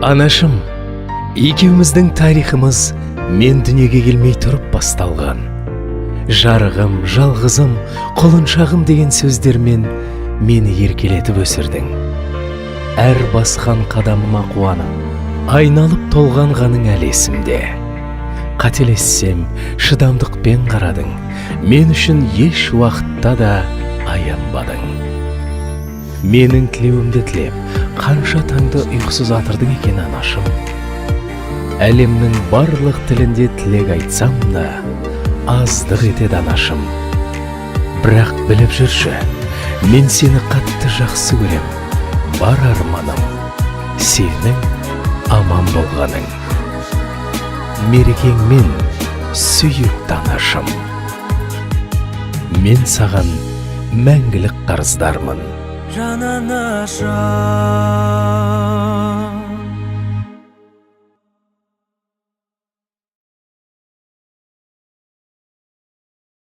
Анашым, екеуміздің тарихымыз мен дүниеге келмей тұрып басталған. Жарығым, жалғызым, құлыншағым деген сөздермен мені еркелетіп өсірдің. Әр басқан қадамыма қуанып, айналып толғанғаның әлі есімде. Қателессем, шыдамдықпен қарадың, мен үшін еш уақытта да аянбадың. Менің тілеуімді тілеп, қанша таңды ұйқысыз атырдың екен анашым. Әлемнің барлық тілінде тілек айтсам да, аздық етеді анашым. Бірақ біліп жүрші, мен сені қатты жақсы көрем. Бар арманым, сенің аман болғаның. Мерекеңмен сүйікті анашым. Мен саған мәңгілік қарыздармын. Жан анашым.